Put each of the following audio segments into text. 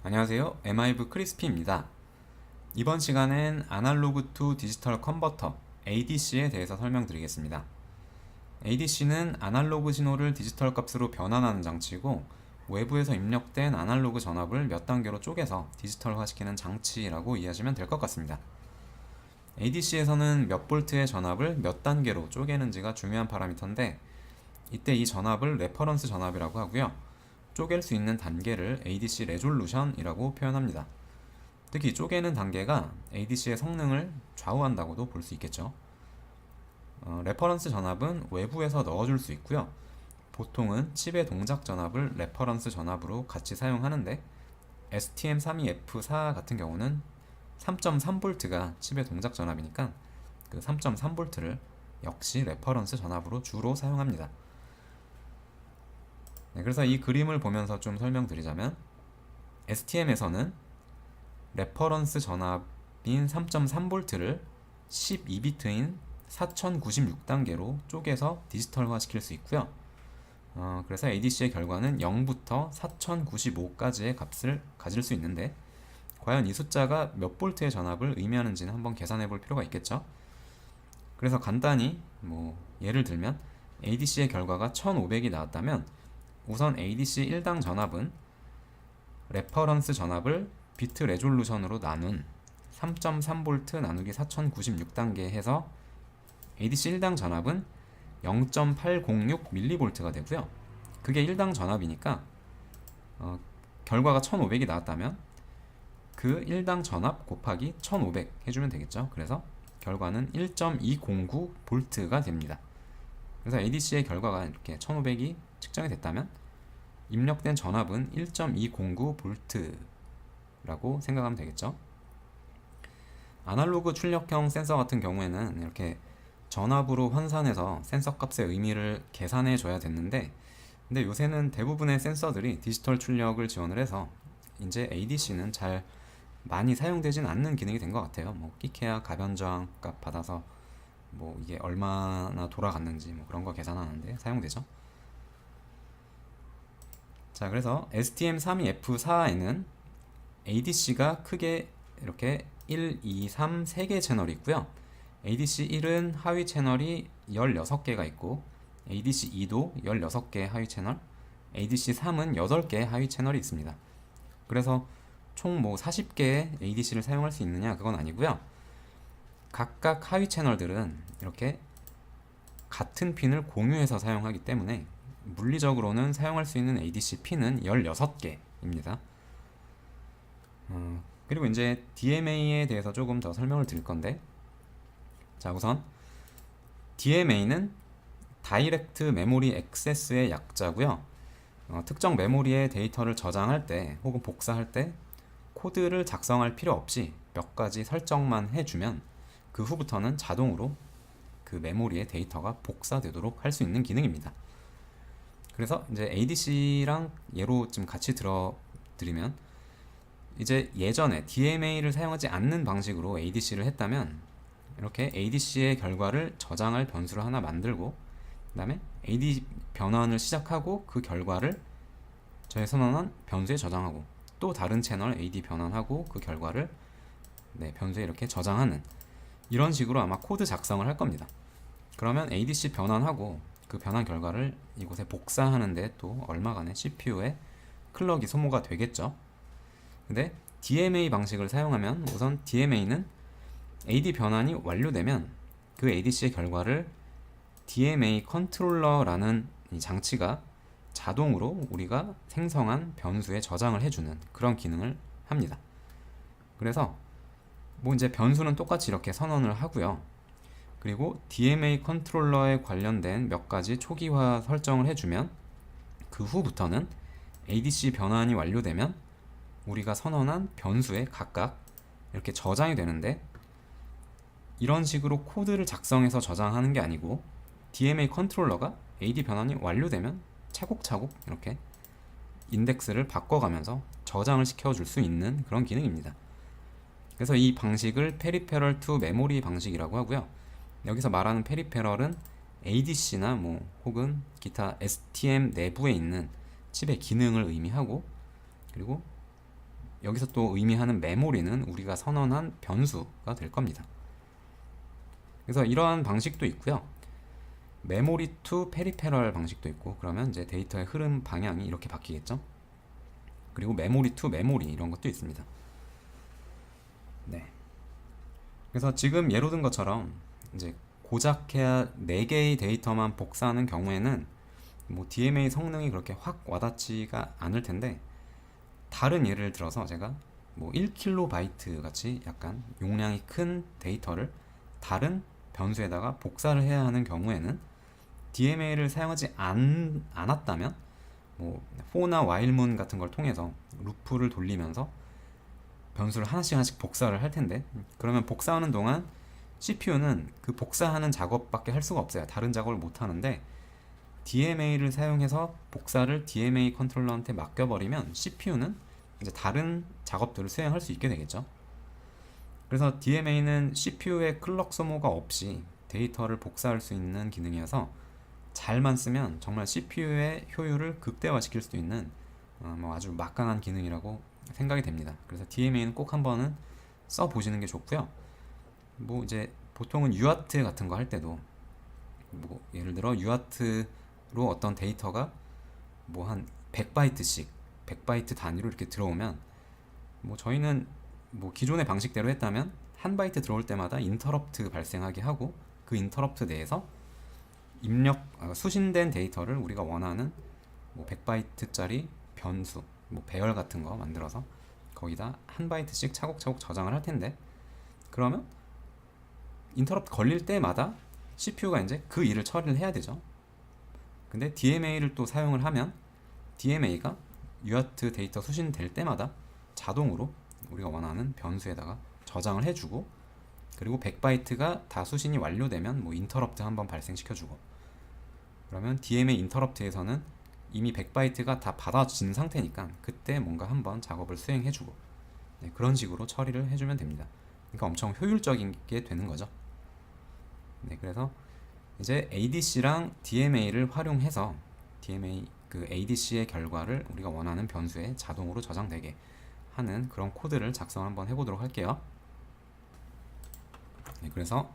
안녕하세요. MI브 크리스피입니다. 이번 시간엔 아날로그 투 디지털 컨버터 ADC에 대해서 설명드리겠습니다. ADC는 아날로그 신호를 디지털 값으로 변환하는 장치이고 외부에서 입력된 아날로그 전압을 몇 단계로 쪼개서 디지털화시키는 장치라고 이해하시면 될 것 같습니다. ADC에서는 몇 볼트의 전압을 몇 단계로 쪼개는지가 중요한 파라미터인데 이때 이 전압을 레퍼런스 전압이라고 하고요. 쪼갤 수 있는 단계를 ADC 레졸루션이라고 표현합니다. 특히 쪼개는 단계가 ADC의 성능을 좌우한다고도 볼 수 있겠죠. 레퍼런스 전압은 외부에서 넣어줄 수 있고요. 보통은 칩의 동작 전압을 레퍼런스 전압으로 같이 사용하는데 STM32F4 같은 경우는 3.3V가 칩의 동작 전압이니까 그 3.3V를 역시 레퍼런스 전압으로 주로 사용합니다. 네, 그래서 이 그림을 보면서 좀 설명드리자면 STM에서는 레퍼런스 전압인 3.3V를 12비트인 4096단계로 쪼개서 디지털화 시킬 수 있고요. 그래서 ADC의 결과는 0부터 4095까지의 값을 가질 수 있는데 과연 이 숫자가 몇 볼트의 전압을 의미하는지는 한번 계산해 볼 필요가 있겠죠. 그래서 간단히 예를 들면 ADC의 결과가 1500이 나왔다면 우선 ADC 1당 전압은 레퍼런스 전압을 비트 레졸루션으로 나눈 3.3V 나누기 4096단계 해서 ADC 1당 전압은 0.806mV가 되고요. 그게 1당 전압이니까 결과가 1500이 나왔다면 그 1당 전압 곱하기 1500 해주면 되겠죠. 그래서 결과는 1.209V가 됩니다. 그래서 ADC의 결과가 이렇게 1500이 측정이 됐다면 입력된 전압은 1.209V라고 생각하면 되겠죠. 아날로그 출력형 센서 같은 경우에는 이렇게 전압으로 환산해서 센서 값의 의미를 계산해 줘야 됐는데 근데 요새는 대부분의 센서들이 디지털 출력을 지원을 해서 이제 ADC는 잘 많이 사용되진 않는 기능이 된 것 같아요. 끼케야 가변 저항 값 받아서 이게 얼마나 돌아갔는지 그런 거 계산하는데 사용되죠. 자, 그래서 STM32F4에는 ADC가 크게 이렇게 1, 2, 3, 3개 채널이 있고요. ADC1은 하위 채널이 16개가 있고 ADC2도 16개 하위 채널, ADC3은 8개 하위 채널이 있습니다. 그래서 총 40개의 ADC를 사용할 수 있느냐 그건 아니고요. 각각 하위 채널들은 이렇게 같은 핀을 공유해서 사용하기 때문에 물리적으로는 사용할 수 있는 ADC 핀은 16개입니다. 그리고 이제 DMA에 대해서 조금 더 설명을 드릴 건데 자, 우선 DMA는 다이렉트 메모리 액세스의 약자고요. 특정 메모리에 데이터를 저장할 때 혹은 복사할 때 코드를 작성할 필요 없이 몇 가지 설정만 해주면 그 후부터는 자동으로 그 메모리에 데이터가 복사되도록 할 수 있는 기능입니다. 그래서 이제 ADC랑 예로 좀 같이 들어드리면 이제 예전에 DMA를 사용하지 않는 방식으로 ADC를 했다면 이렇게 ADC의 결과를 저장할 변수를 하나 만들고 그 다음에 AD 변환을 시작하고 그 결과를 저의 선언한 변수에 저장하고 또 다른 채널 AD 변환하고 그 결과를 변수에 이렇게 저장하는 이런 식으로 아마 코드 작성을 할 겁니다. 그러면 ADC 변환하고 그 변환 결과를 이곳에 복사하는데 또 얼마간의 CPU에 클럭이 소모가 되겠죠. 근데 DMA 방식을 사용하면 우선 DMA는 AD 변환이 완료되면 그 ADC의 결과를 DMA 컨트롤러라는 이 장치가 자동으로 우리가 생성한 변수에 저장을 해주는 그런 기능을 합니다. 그래서 이제 변수는 똑같이 이렇게 선언을 하고요. 그리고 DMA 컨트롤러에 관련된 몇 가지 초기화 설정을 해주면 그 후부터는 ADC 변환이 완료되면 우리가 선언한 변수에 각각 이렇게 저장이 되는데 이런 식으로 코드를 작성해서 저장하는 게 아니고 DMA 컨트롤러가 AD 변환이 완료되면 차곡차곡 이렇게 인덱스를 바꿔가면서 저장을 시켜줄 수 있는 그런 기능입니다. 그래서 이 방식을 페리페럴 투 메모리 방식이라고 하고요. 여기서 말하는 페리페럴은 ADC나 혹은 기타 STM 내부에 있는 칩의 기능을 의미하고 그리고 여기서 또 의미하는 메모리는 우리가 선언한 변수가 될 겁니다. 그래서 이러한 방식도 있고요. 메모리 투 페리페럴 방식도 있고, 그러면 이제 데이터의 흐름 방향이 이렇게 바뀌겠죠. 그리고 메모리 투 메모리 이런 것도 있습니다. 네. 그래서 지금 예로 든 것처럼 이제 고작해야 4개의 데이터만 복사하는 경우에는 뭐 DMA 성능이 그렇게 확 와닿지가 않을 텐데, 다른 예를 들어서 제가 뭐 1KB 같이 약간 용량이 큰 데이터를 다른 변수에다가 복사를 해야 하는 경우에는 DMA를 사용하지 않았다면 뭐 for나 while문 같은 걸 통해서 루프를 돌리면서 변수를 하나씩 복사를 할 텐데, 그러면 복사하는 동안 CPU는 그 복사하는 작업밖에 할 수가 없어요. 다른 작업을 못 하는데, DMA를 사용해서 복사를 DMA 컨트롤러한테 맡겨버리면 CPU는 이제 다른 작업들을 수행할 수 있게 되겠죠. 그래서 DMA는 CPU의 클럭 소모가 없이 데이터를 복사할 수 있는 기능이어서 잘만 쓰면 정말 CPU의 효율을 극대화시킬 수도 있는 뭐 아주 막강한 기능이라고 생각이 됩니다. 그래서 DMA는 꼭 한번은 써보시는 게 좋고요. 뭐 이제 보통은 UART 같은 거 할 때도 뭐 예를 들어 UART로 어떤 데이터가 뭐 한 100바이트씩 100바이트 단위로 이렇게 들어오면, 뭐 저희는 뭐 기존의 방식대로 했다면 한 바이트 들어올 때마다 인터럽트 발생하게 하고, 그 인터럽트 내에서 수신된 데이터를 우리가 원하는 뭐 100바이트짜리 변수, 뭐 배열 같은 거 만들어서 거기다 한 바이트씩 차곡차곡 저장을 할 텐데, 그러면 인터럽트 걸릴 때마다 CPU가 이제 그 일을 처리를 해야 되죠. 근데 DMA를 또 사용을 하면 DMA가 UART 데이터 수신될 때마다 자동으로 우리가 원하는 변수에다가 저장을 해주고, 그리고 100바이트가 다 수신이 완료되면 뭐 인터럽트 한번 발생시켜주고, 그러면 DMA 인터럽트에서는 이미 100바이트가 다 받아진 상태니까 그때 뭔가 한번 작업을 수행해주고, 네, 그런 식으로 처리를 해주면 됩니다. 그러니까 엄청 효율적인 게 되는 거죠. 네, 그래서 이제 ADC랑 DMA를 활용해서 DMA 그 ADC의 결과를 우리가 원하는 변수에 자동으로 저장되게 하는 그런 코드를 작성 한번 해보도록 할게요. 네, 그래서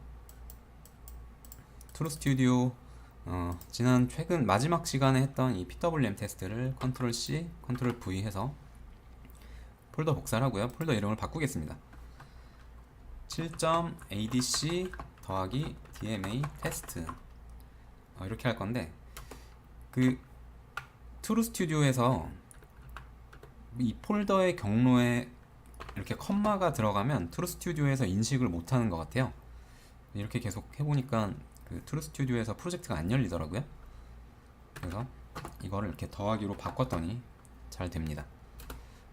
트루스튜디오 최근 마지막 시간에 했던 이 PWM 테스트를 컨트롤 C, 컨트롤 V 해서 폴더 복사를 하고요. 폴더 이름을 바꾸겠습니다. 7.adc 더하기 DMA 테스트 이렇게 할 건데, 그 트루스튜디오에서 이 폴더의 경로에 이렇게 컴마가 들어가면 트루스튜디오에서 인식을 못하는 것 같아요. 이렇게 계속 해보니까 그 트루스튜디오에서 프로젝트가 안 열리더라고요. 그래서 이거를 이렇게 더하기로 바꿨더니 잘 됩니다.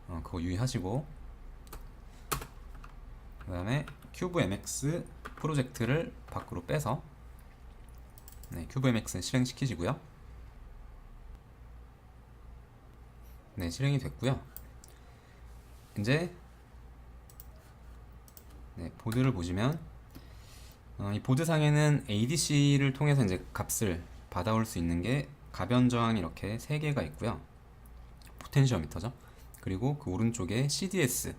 그거 유의하시고, 그 다음에 큐브MX 프로젝트를 밖으로 빼서 큐브MX 실행시키시고요. 네, 실행이 됐고요. 이제 보드를 보시면 이 보드상에는 ADC를 통해서 이제 값을 받아올 수 있는 게 가변 저항이 이렇게 3개가 있고요. 포텐시오미터죠. 그리고 그 오른쪽에 CDS,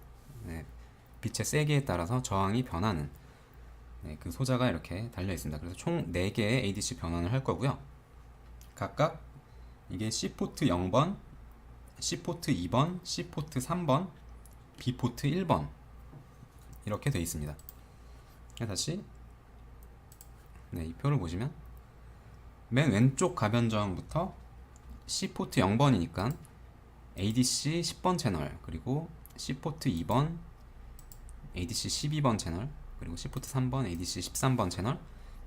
빛의 세기에 따라서 저항이 변하는 그 소자가 이렇게 달려 있습니다. 그래서 총 4개의 ADC 변환을 할 거고요. 각각 이게 C포트 0번, C포트 2번, C포트 3번, B포트 1번 이렇게 되어 있습니다. 다시 이 표를 보시면 맨 왼쪽 가변 저항부터 C포트 0번이니까 ADC 10번 채널, 그리고 C포트 2번 ADC 12번 채널, 그리고 C포트 3번 ADC 13번 채널,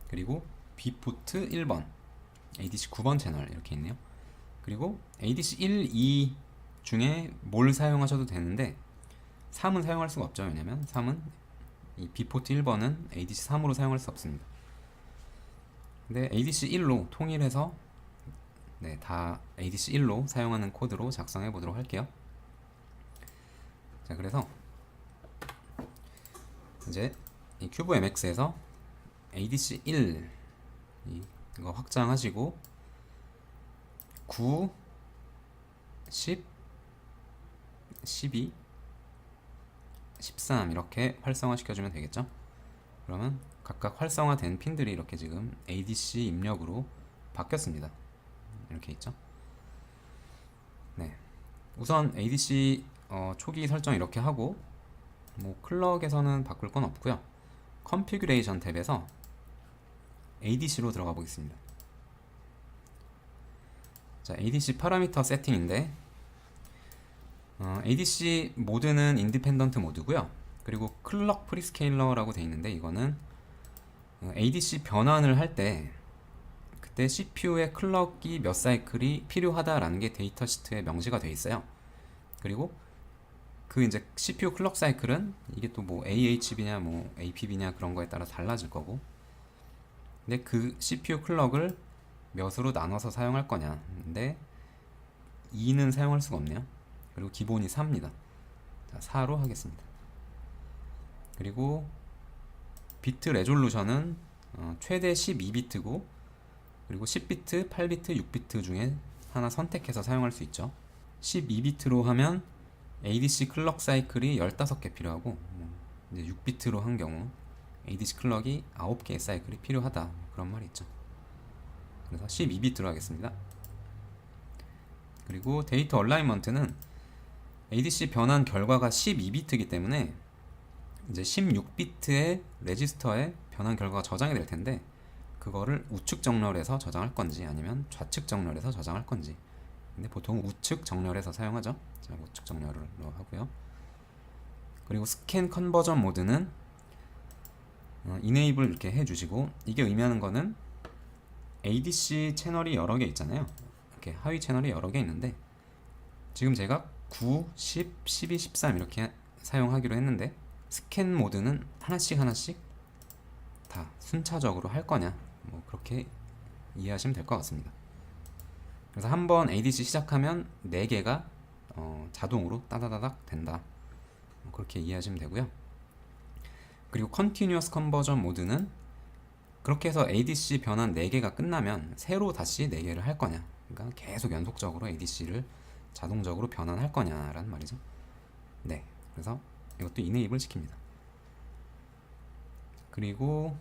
그리고 B포트 1번 ADC 9번 채널 이렇게 있네요. 그리고 ADC 1, 2 중에 뭘 사용하셔도 되는데 3은 사용할 수가 없죠. 왜냐면 3은 이 B포트 1번은 ADC 3으로 사용할 수 없습니다. 근데 ADC 1로 통일해서 다 ADC 1로 사용하는 코드로 작성해 보도록 할게요. 자, 그래서 이제 이 큐브MX에서 ADC 1 이거 확장하시고 9, 10, 12, 13 이렇게 활성화 시켜주면 되겠죠. 그러면 각각 활성화된 핀들이 이렇게 지금 ADC 입력으로 바뀌었습니다. 이렇게 있죠. 네, 우선 ADC 초기 설정 이렇게 하고, 뭐 클럭에서는 바꿀 건 없고요. 컨피규레이션 탭에서 ADC로 들어가 보겠습니다. 자, ADC 파라미터 세팅인데, ADC 모드는 인디펜던트 모드고요. 그리고 클럭 프리스케일러라고 되어 있는데, 이거는 ADC 변환을 할 때 그때 CPU의 클럭이 몇 사이클이 필요하다라는 게 데이터 시트에 명시가 되어 있어요. 그리고 그 이제 CPU 클럭 사이클은 이게 또 뭐 AHB냐 뭐 APB냐 그런 거에 따라 달라질 거고, 근데 그 CPU 클럭을 몇으로 나눠서 사용할 거냐. 근데 2는 사용할 수가 없네요. 그리고 기본이 4입니다. 자, 4로 하겠습니다. 그리고 비트 레졸루션은 최대 12비트고, 그리고 10비트, 8비트, 6비트 중에 하나 선택해서 사용할 수 있죠. 12비트로 하면 ADC 클럭 사이클이 15개 필요하고, 이제 6비트로 한 경우 ADC 클럭이 9개의 사이클이 필요하다, 그런 말이 있죠. 그래서 12비트로 하겠습니다. 그리고 데이터 얼라이먼트는 ADC 변환 결과가 12비트이기 때문에 이제 16비트의 레지스터에 변환 결과가 저장이 될 텐데, 그거를 우측 정렬해서 저장할 건지 아니면 좌측 정렬해서 저장할 건지. 근데 보통 우측 정렬해서 사용하죠. 자, 우측 정렬로 하고요. 그리고 스캔 컨버전 모드는 이네이블 이렇게 해주시고, 이게 의미하는 거는 ADC 채널이 여러 개 있잖아요. 이렇게 하위 채널이 여러 개 있는데, 지금 제가 9, 10, 12, 13 이렇게 사용하기로 했는데, 스캔 모드는 하나씩 다 순차적으로 할 거냐, 뭐 그렇게 이해하시면 될 것 같습니다. 그래서 한번 ADC 시작하면 4개가 자동으로 따다다닥 된다, 뭐 그렇게 이해하시면 되고요. 그리고 컨티뉴어스 컨버전 모드는 그렇게 해서 ADC 변환 4개가 끝나면 새로 다시 4개를 할 거냐, 그러니까 계속 연속적으로 ADC를 자동적으로 변환할 거냐라는 말이죠. 네, 그래서 이것도 이네이블 시킵니다. 그리고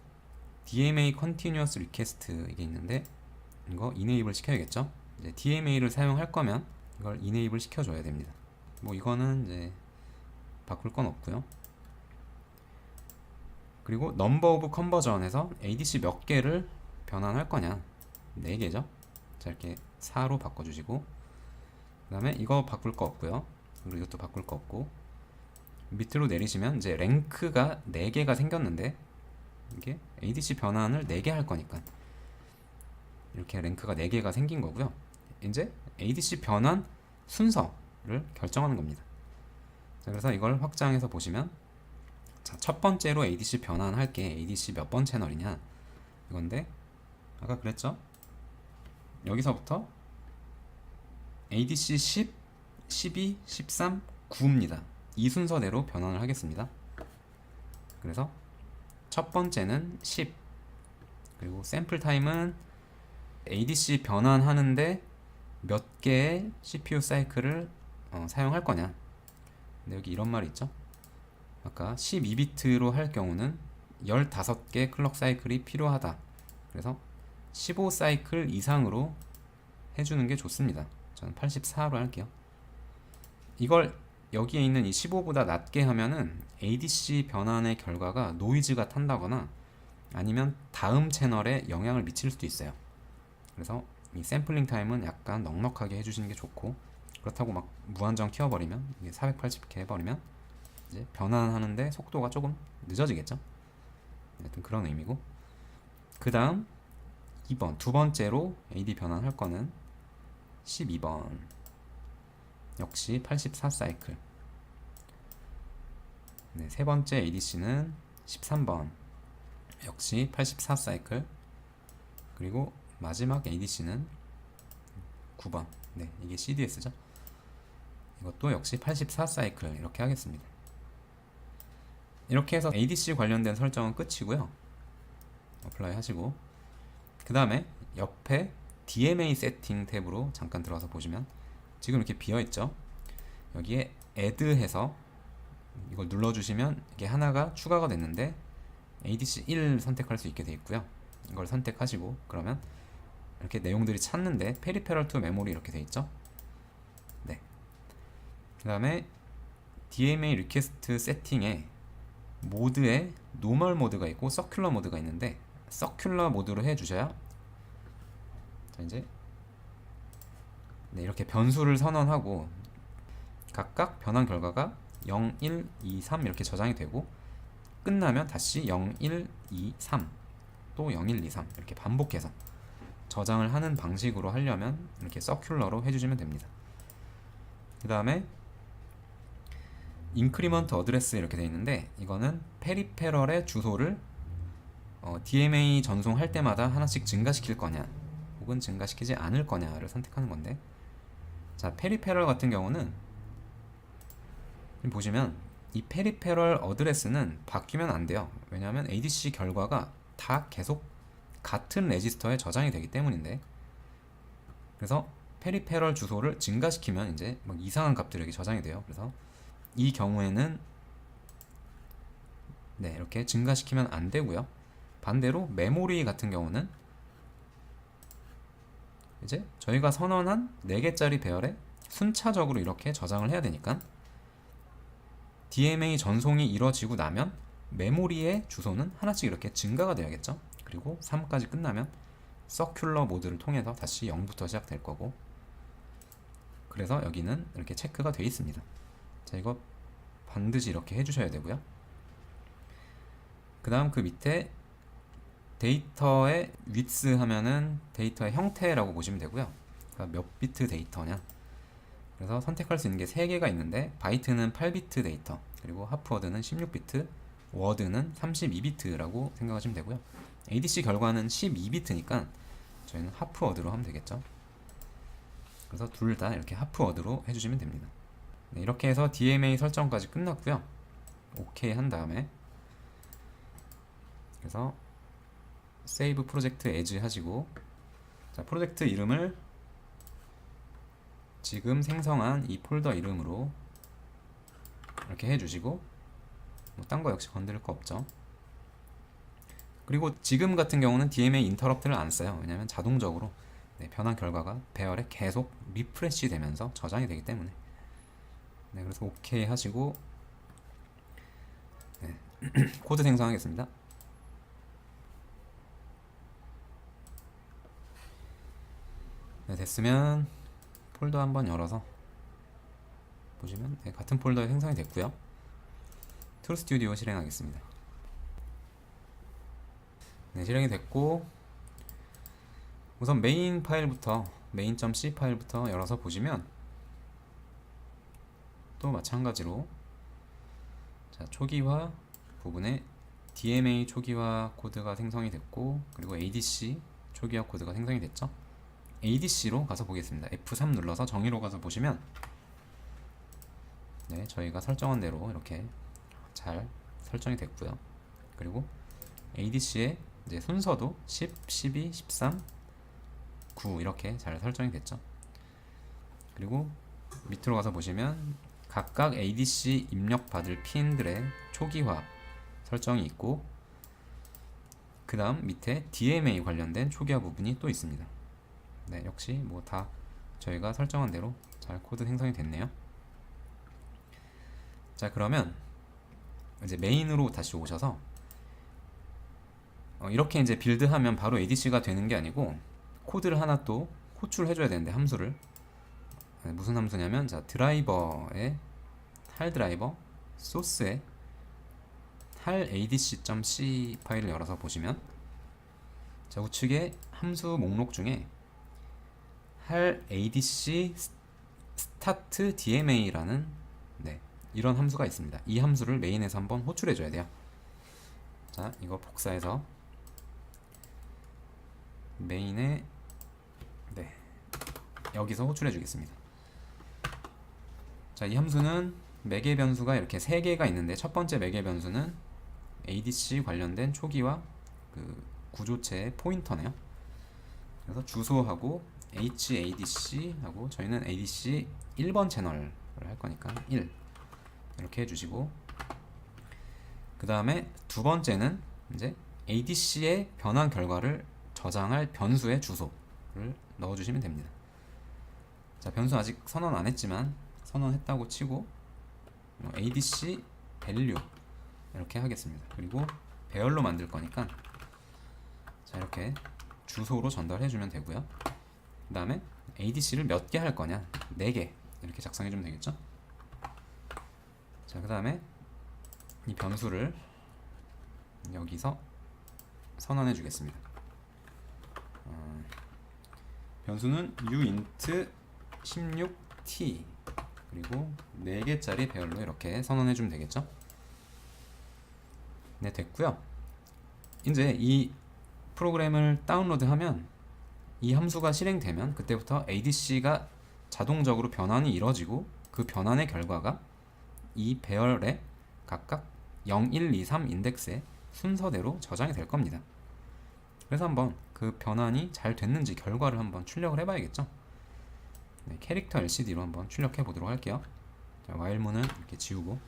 DMA Continuous Request 이게 있는데, 이거 이네이블 시켜야겠죠. 이제 DMA를 사용할 거면 이걸 이네이블 시켜줘야 됩니다. 뭐 이거는 이제 바꿀 건 없고요. 그리고 넘버 오브 컨버전에서 ADC 몇 개를 변환할 거냐, 4개죠. 자, 이렇게 4로 바꿔주시고, 그 다음에 이거 바꿀 거 없고요. 그리고 이것도 바꿀 거 없고, 밑으로 내리시면 이제 랭크가 4개가 생겼는데, 이게 ADC 변환을 4개 할 거니까 이렇게 랭크가 4개가 생긴 거고요. 이제 ADC 변환 순서를 결정하는 겁니다. 자, 그래서 이걸 확장해서 보시면, 자, 첫 번째로 ADC 변환할 게 ADC 몇 번 채널이냐 이건데, 아까 그랬죠? 여기서부터 ADC 10, 12, 13, 9입니다. 이 순서대로 변환을 하겠습니다. 그래서 첫 번째는 10, 그리고 샘플 타임은 ADC 변환하는데 몇 개의 CPU 사이클을 사용할 거냐. 근데 여기 이런 말이 있죠. 아까 12비트로 할 경우는 15개 클럭 사이클이 필요하다. 그래서 15사이클 이상으로 해주는 게 좋습니다. 저는 84로 할게요. 이걸 여기에 있는 이 15보다 낮게 하면은 ADC 변환의 결과가 노이즈가 탄다거나 아니면 다음 채널에 영향을 미칠 수도 있어요. 그래서 이 샘플링 타임은 약간 넉넉하게 해주시는 게 좋고, 그렇다고 막 무한정 키워버리면, 이게 480K 해버리면 이제 변환하는데 속도가 조금 늦어지겠죠. 하여튼 그런 의미고, 그 다음 2번 두 번째로 AD 변환할 거는 12번 역시 84사이클. 네, 세 번째 ADC는 13번 역시 84사이클. 그리고 마지막 ADC는 9번. 네, 이게 CDS죠. 이것도 역시 84사이클 이렇게 하겠습니다. 이렇게 해서 ADC 관련된 설정은 끝이고요. 어플라이 하시고, 그 다음에 옆에 DMA 세팅 탭으로 잠깐 들어가서 보시면 지금 이렇게 비어있죠. 여기에 add 해서 이걸 눌러주시면 이게 하나가 추가가 됐는데 ADC 1 선택할 수 있게 되어 있고요. 이걸 선택하시고 그러면 이렇게 내용들이 찾는데 페리페럴 투 메모리 이렇게 되어 있죠. 네. 그 다음에 DMA 리퀘스트 세팅에 모드에 노멀 모드가 있고 서큘러 모드가 있는데 서큘러 모드로 해주셔야 자 이제 네, 이렇게 변수를 선언하고 각각 변환 결과가 0, 1, 2, 3 이렇게 저장이 되고 끝나면 다시 0, 1, 2, 3 또 0, 1, 2, 3 이렇게 반복해서 저장을 하는 방식으로 하려면 이렇게 서큘러로 해주시면 됩니다. 그 다음에 인크리먼트 어드레스 이렇게 되어 있는데 이거는 페리페럴의 주소를 DMA 전송할 때마다 하나씩 증가시킬 거냐 혹은 증가시키지 않을 거냐를 선택하는 건데 자 페리페럴 같은 경우는 보시면 이 페리페럴 어드레스는 바뀌면 안 돼요. 왜냐하면 ADC 결과가 다 계속 같은 레지스터에 저장이 되기 때문인데 그래서 페리페럴 주소를 증가시키면 이제 막 이상한 값들이 저장이 돼요. 그래서 이 경우에는 네, 이렇게 증가시키면 안 되고요. 반대로 메모리 같은 경우는 이제 저희가 선언한 4개짜리 배열에 순차적으로 이렇게 저장을 해야 되니까 DMA 전송이 이루어지고 나면 메모리의 주소는 하나씩 이렇게 증가가 돼야겠죠. 그리고 3까지 끝나면 서큘러 모드를 통해서 다시 0부터 시작될 거고 그래서 여기는 이렇게 체크가 되어 있습니다. 자 이거 반드시 이렇게 해주셔야 되고요. 그 다음 그 밑에 데이터의 width 하면은 데이터의 형태라고 보시면 되고요. 그러니까 몇 비트 데이터냐. 그래서 선택할 수 있는 게 3개가 있는데 바이트는 8비트 데이터 그리고 하프워드는 16비트 워드는 32비트라고 생각하시면 되고요. ADC 결과는 12비트니까 저희는 하프워드로 하면 되겠죠. 그래서 둘 다 이렇게 하프워드로 해주시면 됩니다. 네, 이렇게 해서 DMA 설정까지 끝났고요. OK 한 다음에 그래서 세이브 프로젝트 에즈 하시고 자 프로젝트 이름을 지금 생성한 이 폴더 이름으로 이렇게 해주시고 뭐 딴 거 역시 건드릴 거 없죠. 그리고 지금 같은 경우는 DMA 인터럽트를 안 써요. 왜냐하면 자동적으로 네, 변환 결과가 배열에 계속 리프레시 되면서 저장이 되기 때문에 네, 그래서 OK 하시고 네, 코드 생성하겠습니다. 네, 됐으면 폴더 한번 열어서 보시면 네, 같은 폴더에 생성이 됐고요. 툴 스튜디오 실행하겠습니다. 네, 실행이 됐고 우선 메인 파일부터 main.c 파일부터 열어서 보시면 또 마찬가지로 자, 초기화 부분에 DMA 초기화 코드가 생성이 됐고 그리고 ADC 초기화 코드가 생성이 됐죠. ADC로 가서 보겠습니다. F3 눌러서 정의로 가서 보시면 네, 저희가 설정한 대로 이렇게 잘 설정이 됐고요. 그리고 ADC의 이제 순서도 10, 12, 13, 9 이렇게 잘 설정이 됐죠. 그리고 밑으로 가서 보시면 각각 ADC 입력받을 핀들의 초기화 설정이 있고 그 다음 밑에 DMA 관련된 초기화 부분이 또 있습니다. 네, 역시 뭐 다 저희가 설정한 대로 잘 코드 생성이 됐네요. 자 그러면 이제 메인으로 다시 오셔서 이렇게 이제 빌드하면 바로 ADC가 되는 게 아니고 코드를 하나 또 호출해 줘야 되는데 함수를 무슨 함수냐면 자 드라이버에 할 드라이버 소스에 할 adc.c 파일을 열어서 보시면 자 우측에 함수 목록 중에 할 adc start dma라는 네, 이런 함수가 있습니다. 이 함수를 메인에서 한번 호출해 줘야 돼요. 자 이거 복사해서 메인에 네, 여기서 호출해 주겠습니다. 자, 이 함수는 매개 변수가 이렇게 3개가 있는데 첫 번째 매개 변수는 ADC 관련된 초기화 그 구조체의 포인터네요. 그래서 주소하고 HADC 하고 저희는 ADC 1번 채널을 할 거니까 1 이렇게 해주시고 그 다음에 두 번째는 이제 ADC의 변환 결과를 저장할 변수의 주소를 넣어주시면 됩니다. 자, 변수 아직 선언 안 했지만 선언했다고 치고 ADC 밸류 이렇게 하겠습니다. 그리고 배열로 만들 거니까 자, 이렇게 주소로 전달해 주면 되고요. 그 다음에 ADC를 몇 개 할 거냐, 4개 이렇게 작성해 주면 되겠죠. 자, 그 다음에 이 변수를 여기서 선언해 주겠습니다. 변수는 uint 16t 그리고 4개짜리 배열로 이렇게 선언해 주면 되겠죠. 네, 됐고요. 이제 이 프로그램을 다운로드하면 이 함수가 실행되면 그때부터 ADC가 자동적으로 변환이 이뤄지고 그 변환의 결과가 이 배열에 각각 0, 1, 2, 3 인덱스의 순서대로 저장이 될 겁니다. 그래서 한번 그 변환이 잘 됐는지 결과를 한번 출력을 해봐야겠죠. 네, 캐릭터 LCD로 한번 출력해 보도록 할게요. 자, while문은 이렇게 지우고,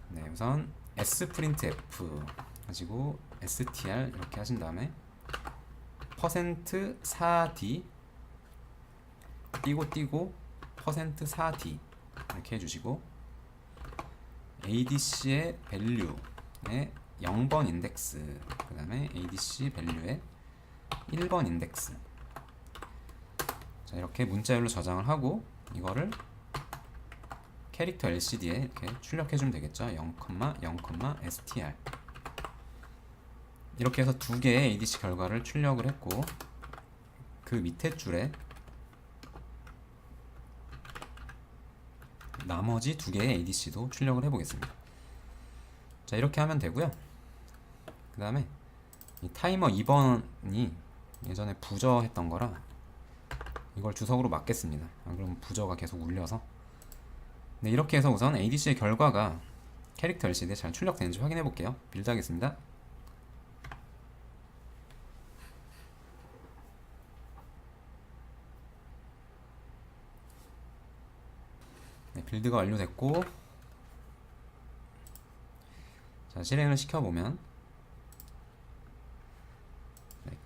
네, 우선 sprintf 가지고 str 이렇게 하신 다음에 %4d 띄고 %4d 이렇게 해주시고, ADC의 value에 0번 인덱스, 그 다음에 ADC value에 1번 인덱스. 자, 이렇게 문자열로 저장을 하고 이거를 캐릭터 LCD에 이렇게 출력해주면 되겠죠. 0, 0, str. 이렇게 해서 2개의 ADC 결과를 출력을 했고, 그 밑에 줄에 나머지 2개의 ADC도 출력을 해보겠습니다. 자, 이렇게 하면 되고요. 그 다음에 이 타이머 2번이 예전에 부저했던 거라 이걸 주석으로 막겠습니다. 그럼 부저가 계속 울려서. 네, 이렇게 해서 우선 ADC의 결과가 캐릭터 LCD에 잘 출력되는지 확인해 볼게요. 빌드 하겠습니다. 네, 빌드가 완료됐고, 자, 실행을 시켜보면 네,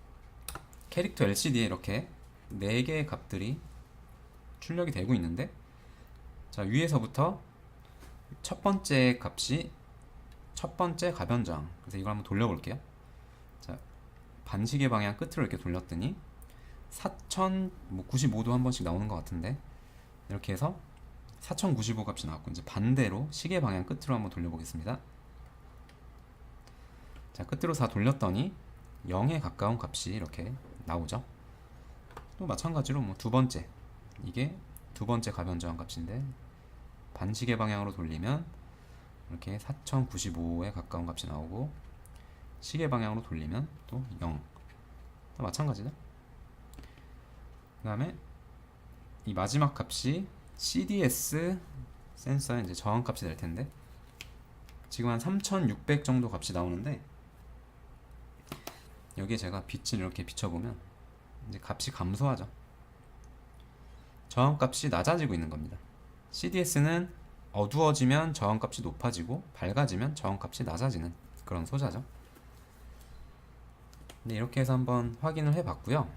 캐릭터 LCD에 이렇게 4개의 값들이 출력이 되고 있는데, 자, 위에서부터 첫 번째 값이 첫 번째 가변저항. 그래서 이걸 한번 돌려볼게요. 자, 반시계 방향 끝으로 이렇게 돌렸더니 4095도 한 번씩 나오는 것 같은데, 이렇게 해서 4095 값이 나왔고, 이제 반대로 시계 방향 끝으로 한번 돌려보겠습니다. 자, 끝으로 다 돌렸더니 0에 가까운 값이 이렇게 나오죠. 또 마찬가지로 뭐 두 번째, 이게 두 번째 가변저항 값인데 반시계 방향으로 돌리면 이렇게 4095에 가까운 값이 나오고, 시계 방향으로 돌리면 또 0. 또 마찬가지죠. 그 다음에 이 마지막 값이 CDS 센서의 이제 저항 값이 될 텐데, 지금 한 3600 정도 값이 나오는데, 여기에 제가 빛을 이렇게 비춰보면 이제 값이 감소하죠. 저항 값이 낮아지고 있는 겁니다. CDS는 어두워지면 저항 값이 높아지고 밝아지면 저항 값이 낮아지는 그런 소자죠. 네, 이렇게 해서 한번 확인을 해봤고요.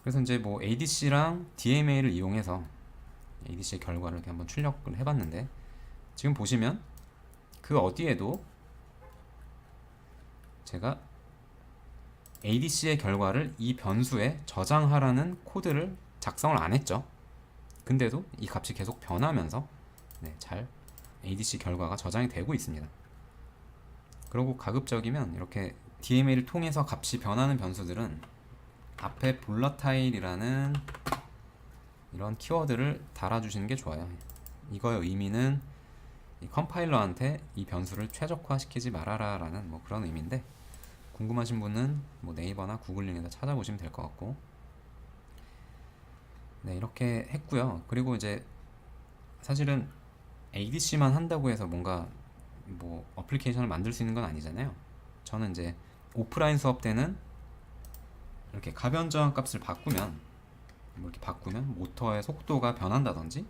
그래서 이제 뭐 ADC랑 DMA를 이용해서 ADC의 결과를 이렇게 한번 출력을 해봤는데, 지금 보시면 그 어디에도 제가 ADC의 결과를 이 변수에 저장하라는 코드를 작성을 안 했죠. 근데도 이 값이 계속 변하면서 네, 잘 ADC 결과가 저장이 되고 있습니다. 그리고 가급적이면 이렇게 DMA를 통해서 값이 변하는 변수들은 앞에 볼라타일이라는 이런 키워드를 달아주시는 게 좋아요. 이거의 의미는 이 컴파일러한테 이 변수를 최적화시키지 말아라 라는 뭐 그런 의미인데, 궁금하신 분은 뭐 네이버나 구글링에다 찾아보시면 될 것 같고, 네, 이렇게 했고요. 그리고 이제 사실은 ADC만 한다고 해서 뭔가 뭐 어플리케이션을 만들 수 있는 건 아니잖아요. 저는 이제 오프라인 수업 때는 이렇게 가변저항 값을 바꾸면, 뭐 이렇게 바꾸면 모터의 속도가 변한다든지,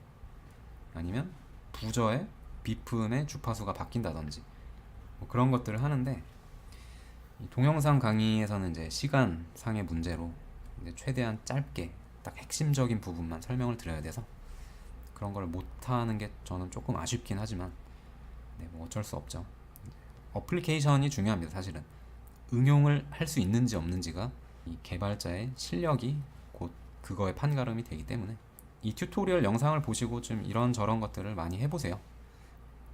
아니면 부저의 비품의 주파수가 바뀐다든지 뭐 그런 것들을 하는데, 이 동영상 강의에서는 이제 시간상의 문제로 이제 최대한 짧게 딱 핵심적인 부분만 설명을 드려야 돼서 그런 걸 못하는 게 저는 조금 아쉽긴 하지만, 네, 뭐 어쩔 수 없죠. 어플리케이션이 중요합니다. 사실은 응용을 할 수 있는지 없는지가 이 개발자의 실력이 곧 그거의 판가름이 되기 때문에 이 튜토리얼 영상을 보시고 좀 이런저런 것들을 많이 해보세요.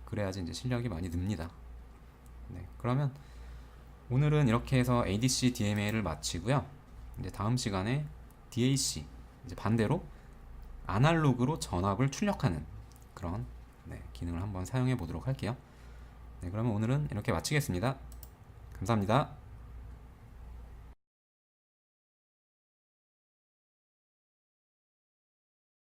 그래야지 이제 실력이 많이 늡니다. 네, 그러면 오늘은 이렇게 해서 ADC DMA를 마치고요. 이제 다음 시간에 DAC, 이제 반대로 아날로그로 전압을 출력하는 그런, 네, 기능을 한번 사용해 보도록 할게요. 네, 그러면 오늘은 이렇게 마치겠습니다. 감사합니다.